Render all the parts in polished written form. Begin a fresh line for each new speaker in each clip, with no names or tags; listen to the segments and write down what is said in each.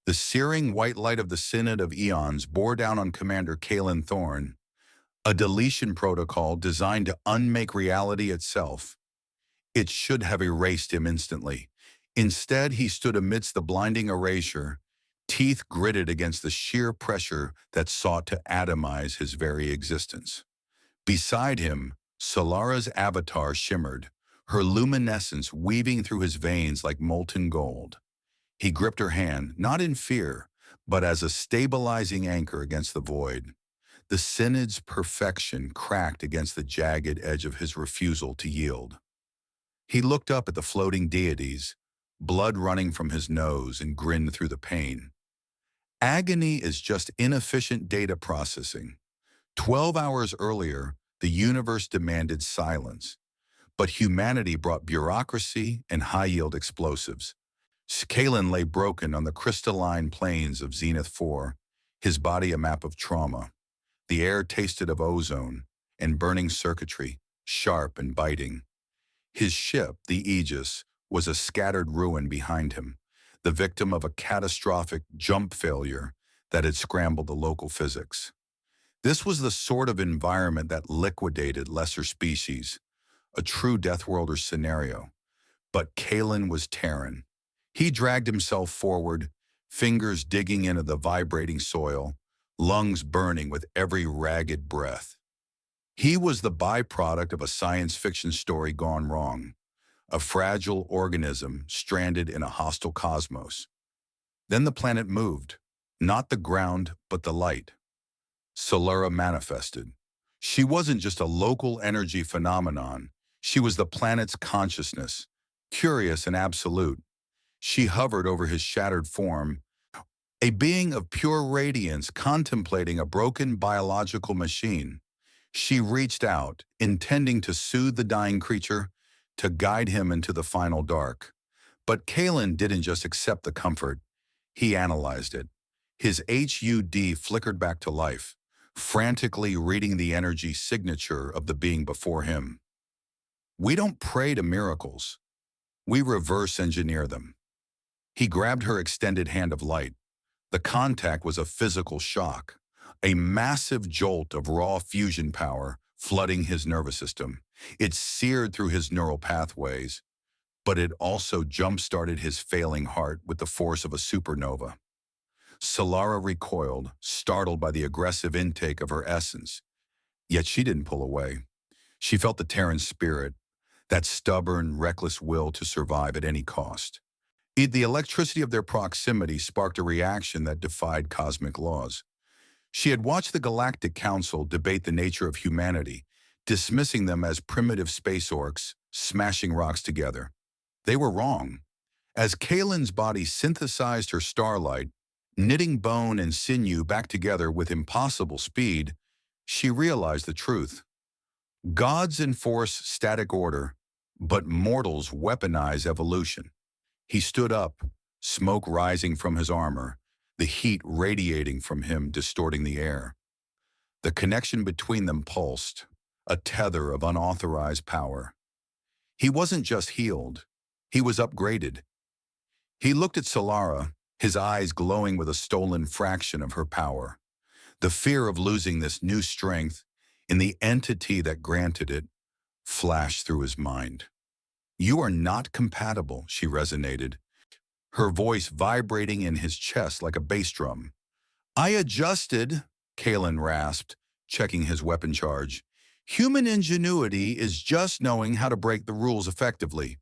The searing white light of the Synod of Eons bore down on Commander Kaelen Thorne, a deletion protocol designed to unmake reality itself. It should have erased him instantly. Instead, he stood amidst the blinding erasure, teeth gritted against the sheer pressure that sought to atomize his very existence. Beside him, Solara's avatar shimmered, her luminescence weaving through his veins like molten gold. He gripped her hand, not in fear, but as a stabilizing anchor against the void. The Synod's perfection cracked against the jagged edge of his refusal to yield. He looked up at the floating deities, blood running from his nose, and grinned through the pain. Agony is just inefficient data processing. 12 hours earlier, the universe demanded silence, but humanity brought bureaucracy and high-yield explosives. Kaelen lay broken on the crystalline plains of Zenith 4, his body a map of trauma. The air tasted of ozone and burning circuitry, sharp and biting. His ship, the Aegis, was a scattered ruin behind him, the victim of a catastrophic jump failure that had scrambled the local physics. This was the sort of environment that liquidated lesser species, a true Deathworlder scenario. But Kaelen was Terran. He dragged himself forward, fingers digging into the vibrating soil, lungs burning with every ragged breath. He was the byproduct of a science fiction story gone wrong, a fragile organism stranded in a hostile cosmos. Then the planet moved, not the ground, but the light. Solara manifested. She wasn't just a local energy phenomenon. She was the planet's consciousness, curious and absolute. She hovered over his shattered form, a being of pure radiance contemplating a broken biological machine. She reached out, intending to soothe the dying creature, to guide him into the final dark. But Kaelen didn't just accept the comfort. He analyzed it. His HUD flickered back to life, frantically reading the energy signature of the being before him. We don't pray to miracles. We reverse engineer them. He grabbed her extended hand of light. The contact was a physical shock, a massive jolt of raw fusion power flooding his nervous system. It seared through his neural pathways, but it also jump-started his failing heart with the force of a supernova. Solara recoiled, startled by the aggressive intake of her essence. Yet she didn't pull away. She felt the Terran spirit, that stubborn, reckless will to survive at any cost. The electricity of their proximity sparked a reaction that defied cosmic laws. She had watched the Galactic Council debate the nature of humanity, dismissing them as primitive space orcs, smashing rocks together. They were wrong. As Kaelen's body synthesized her starlight, knitting bone and sinew back together with impossible speed, she realized the truth. Gods enforce static order, but mortals weaponize evolution. He stood up, smoke rising from his armor, the heat radiating from him, distorting the air. The connection between them pulsed, a tether of unauthorized power. He wasn't just healed, he was upgraded. He looked at Solara, his eyes glowing with a stolen fraction of her power. The fear of losing this new strength in the entity that granted it flashed through his mind. "You are not compatible," she resonated, her voice vibrating in his chest like a bass drum. "I adjusted," Kaelen rasped, checking his weapon charge. "Human ingenuity is just knowing how to break the rules effectively."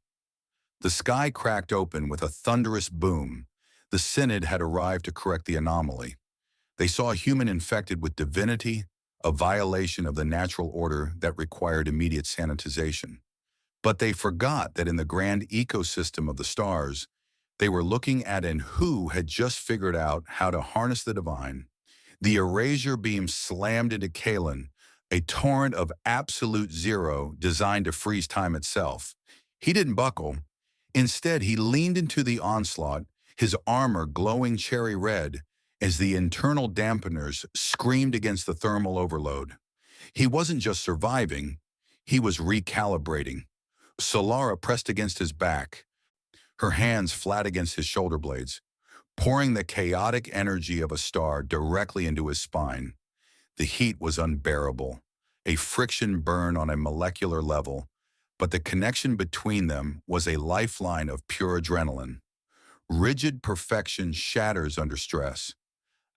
The sky cracked open with a thunderous boom. The Synod had arrived to correct the anomaly. They saw a human infected with divinity, a violation of the natural order that required immediate sanitization. But they forgot that in the grand ecosystem of the stars, they were looking at an who had just figured out how to harness the divine. The erasure beam slammed into Kaelen, a torrent of absolute zero designed to freeze time itself. He didn't buckle. Instead, he leaned into the onslaught, his armor glowing cherry red as the internal dampeners screamed against the thermal overload. He wasn't just surviving, he was recalibrating. Solara pressed against his back, her hands flat against his shoulder blades. pouring the chaotic energy of a star directly into his spine. The heat was unbearable, a friction burn on a molecular level, but the connection between them was a lifeline of pure adrenaline. Rigid perfection shatters under stress.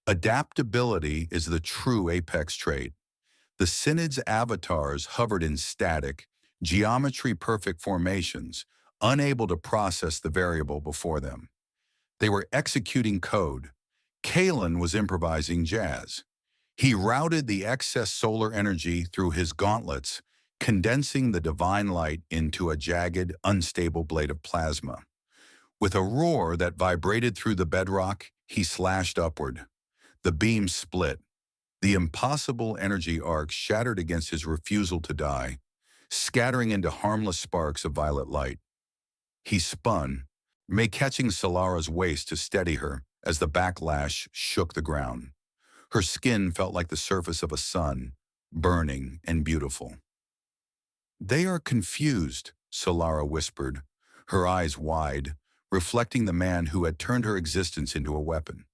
Adaptability is the true apex trait. The Synod's avatars hovered in static, geometry-perfect formations, unable to process the variable before them. They were executing code. Kaelen was improvising jazz. He routed the excess solar energy through his gauntlets, condensing the divine light into a jagged, unstable blade of plasma. With a roar that vibrated through the bedrock, he slashed upward. The beam split. The impossible energy arc shattered against his refusal to die, scattering into harmless sparks of violet light. He spun, catching Solara's waist to steady her as the backlash shook the ground. Her skin felt like the surface of a sun, burning and beautiful. "They are confused," Solara whispered, her eyes wide, reflecting the man who had turned her existence into a weapon.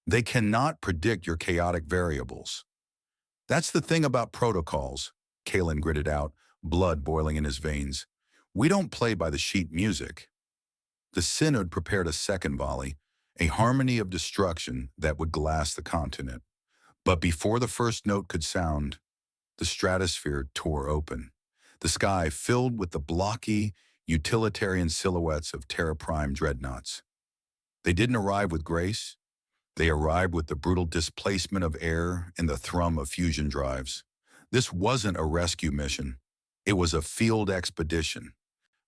"They cannot predict your chaotic variables." "That's the thing about protocols," Kaelen gritted out, blood boiling in his veins. "We don't play by the sheet music." The Synod prepared a second volley, a harmony of destruction that would glass the continent. But before the first note could sound, the stratosphere tore open. The sky filled with the blocky, utilitarian silhouettes of Terra Prime dreadnoughts. They didn't arrive with grace. They arrived with the brutal displacement of air and the thrum of fusion drives. This wasn't a rescue mission. It was a field expedition.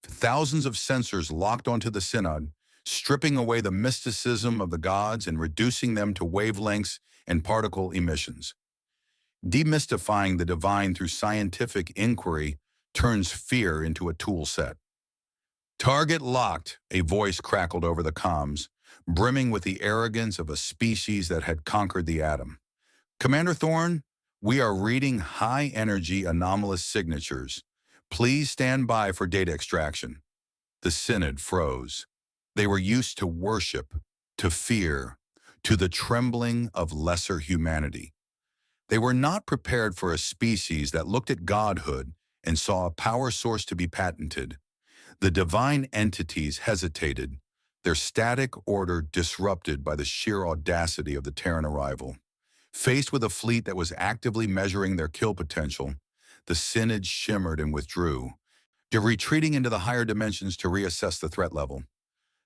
Thousands of sensors locked onto the Synod, stripping away the mysticism of the gods and reducing them to wavelengths and particle emissions. Demystifying the divine through scientific inquiry turns fear into a tool set. "Target locked," a voice crackled over the comms, brimming with the arrogance of a species that had conquered the atom. "Commander Thorne, we are reading high-energy anomalous signatures. Please stand by for data extraction." The Synod froze. They were used to worship, to fear, to the trembling of lesser humanity. They were not prepared for a species that looked at godhood and saw a power source to be patented. The divine entities hesitated, their static order disrupted by the sheer audacity of the Terran arrival. Faced with a fleet that was actively measuring their kill potential, the Synod shimmered and withdrew, retreating into the higher dimensions to reassess the threat level.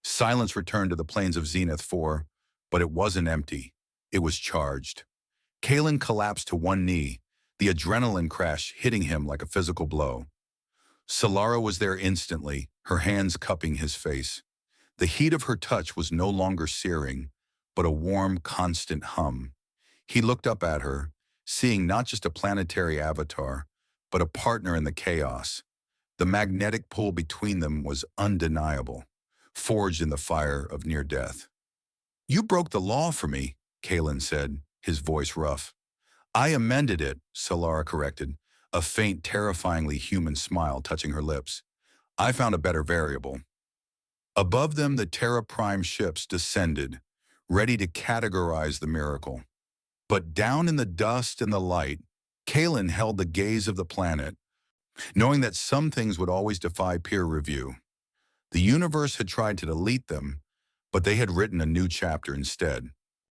Silence returned to the plains of Zenith 4, but it wasn't empty. It was charged. Kaelen collapsed to one knee, the adrenaline crash hitting him like a physical blow. Solara was there instantly, her hands cupping his face. The heat of her touch was no longer searing, but a warm, constant hum. He looked up at her, seeing not just a planetary avatar, but a partner in the chaos. The magnetic pull between them was undeniable, forged in the fire of near death. "You broke the law for me," Kaelen said, his voice rough. "I amended it," Solara corrected, a faint, terrifyingly human smile touching her lips. "I found a better variable." Above them, the Terra Prime ships descended, ready to categorize the miracle. But down in the dust and the light, Kaelen held the gaze of the planet, knowing that some things would always defy peer review. The universe had tried to delete them, but they had written a new chapter instead.